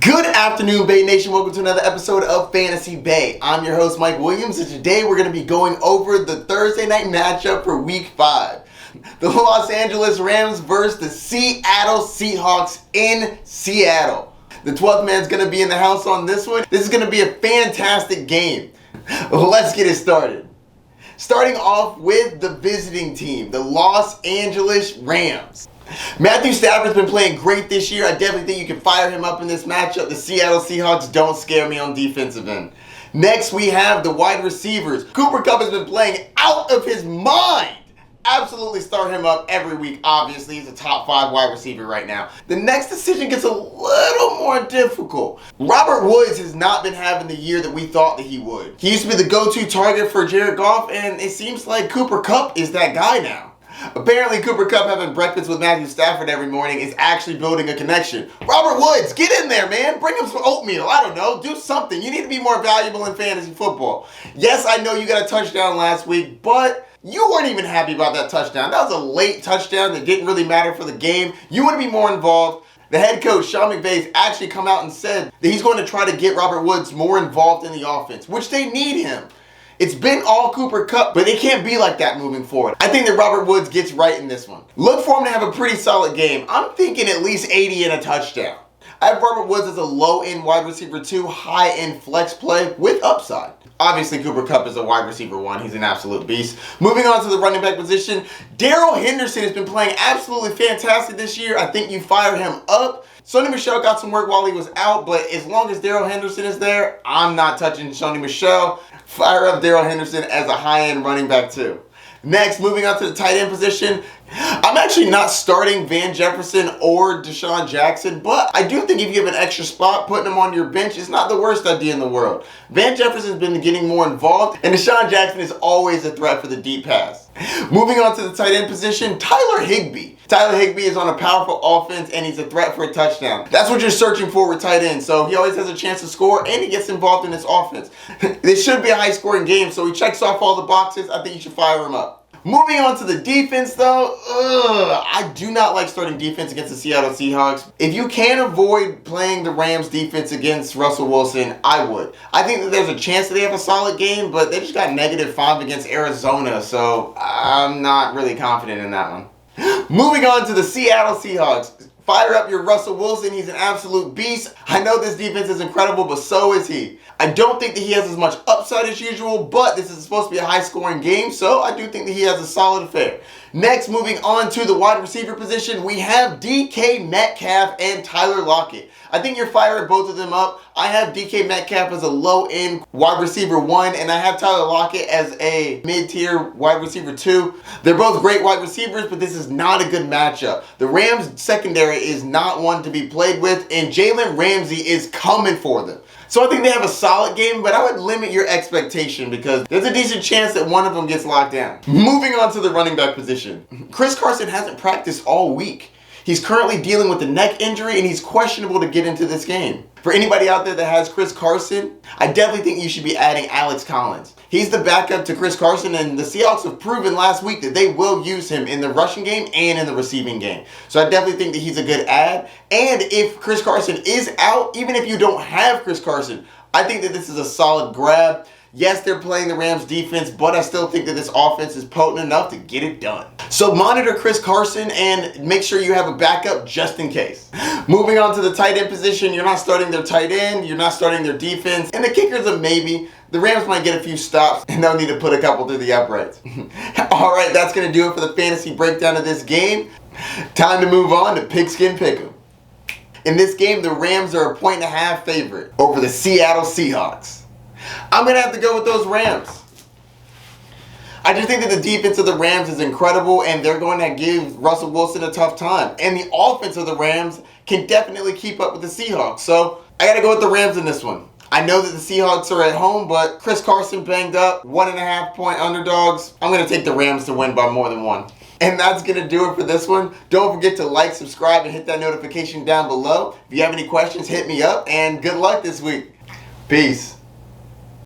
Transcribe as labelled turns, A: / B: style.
A: Good afternoon, Bay Nation. Welcome to another episode of Fantasy Bay. I'm your host, Mike Williams, and today we're going to be going over the Thursday night matchup for Week 5. The Los Angeles Rams versus the Seattle Seahawks in Seattle. The 12th man's going to be in the house on this one. This is going to be a fantastic game. Let's get it started. Starting off with the visiting team, the Los Angeles Rams. Matthew Stafford's been playing great this year. I definitely think you can fire him up in this matchup. The Seattle Seahawks don't scare me on defensive end. Next, we have the wide receivers. Cooper Kupp has been playing out of his mind. Absolutely start him up every week. Obviously, he's a top 5 wide receiver right now. The next decision gets a little more difficult. Robert Woods has not been having the year that we thought that he would. He used to be the go-to target for Jared Goff, and it seems like Cooper Kupp is that guy now. Apparently, Cooper Kupp having breakfast with Matthew Stafford every morning is actually building a connection. Robert Woods, get in there, man. Bring him some oatmeal. I don't know. Do something. You need to be more valuable in fantasy football. Yes, I know you got a touchdown last week, but you weren't even happy about that touchdown. That was a late touchdown that didn't really matter for the game. You want to be more involved. The head coach, Sean McVay's actually come out and said that he's going to try to get Robert Woods more involved in the offense, which they need him. It's been all Cooper Kupp, but it can't be like that moving forward. I think that Robert Woods gets right in this one. Look for him to have a pretty solid game. I'm thinking at least 80 and a touchdown. I have Robert Woods as a low-end wide receiver 2, high-end flex play with upside. Obviously, Cooper Kupp is a wide receiver 1. He's an absolute beast. Moving on to the running back position, Darrell Henderson has been playing absolutely fantastic this year. I think you fire him up. Sony Michel got some work while he was out, but as long as Darrell Henderson is there, I'm not touching Sony Michel. Fire up Darrell Henderson as a high-end running back too. Next, moving on to the tight end position, I'm actually not starting Van Jefferson or Deshaun Jackson, but I do think if you have an extra spot, putting him on your bench is not the worst idea in the world. Van Jefferson's been getting more involved, and Deshaun Jackson is always a threat for the deep pass. Moving on to the tight end position, Tyler Higbee. Tyler Higbee is on a powerful offense, and he's a threat for a touchdown. That's what you're searching for with tight ends, so he always has a chance to score, and he gets involved in his offense. This should be a high-scoring game, so he checks off all the boxes. I think you should fire him up. Moving on to the defense, though, I do not like starting defense against the Seattle Seahawks. If you can avoid playing the Rams defense against Russell Wilson, I would. I think that there's a chance that they have a solid game, but they just got -5 against Arizona, so I'm not really confident in that one. Moving on to the Seattle Seahawks. Fire up your Russell Wilson. He's an absolute beast. I know this defense is incredible, but so is he. I don't think that he has as much upside as usual, but this is supposed to be a high-scoring game, so I do think that he has a solid affair. Next, moving on to the wide receiver position, we have DK Metcalf and Tyler Lockett. I think you're firing both of them up. I have DK Metcalf as a low-end wide receiver 1, and I have Tyler Lockett as a mid-tier wide receiver 2. They're both great wide receivers, but this is not a good matchup. The Rams secondary is not one to be played with, and Jalen Ramsey is coming for them. So I think they have a solid game, but I would limit your expectation because there's a decent chance that one of them gets locked down. Moving on to the running back position. Chris Carson hasn't practiced all week. He's currently dealing with a neck injury, and he's questionable to get into this game. For anybody out there that has Chris Carson, I definitely think you should be adding Alex Collins. He's the backup to Chris Carson, and the Seahawks have proven last week that they will use him in the rushing game and in the receiving game. So I definitely think that he's a good add. And if Chris Carson is out, even if you don't have Chris Carson, I think that this is a solid grab. Yes, they're playing the Rams defense, but I still think that this offense is potent enough to get it done. So monitor Chris Carson and make sure you have a backup just in case. Moving on to the tight end position, you're not starting their tight end, you're not starting their defense, and the kicker's a maybe. The Rams might get a few stops, and they'll need to put a couple through the uprights. All right, that's going to do it for the fantasy breakdown of this game. Time to move on to Pigskin Pick'em. In this game, the Rams are a 1.5 favorite over the Seattle Seahawks. I'm going to have to go with those Rams. I just think that the defense of the Rams is incredible, and they're going to give Russell Wilson a tough time. And the offense of the Rams can definitely keep up with the Seahawks. So I got to go with the Rams in this one. I know that the Seahawks are at home, but Chris Carson banged up, 1.5 point underdogs. I'm going to take the Rams to win by more than 1. And that's going to do it for this one. Don't forget to like, subscribe, and hit that notification down below. If you have any questions, hit me up, and good luck this week. Peace.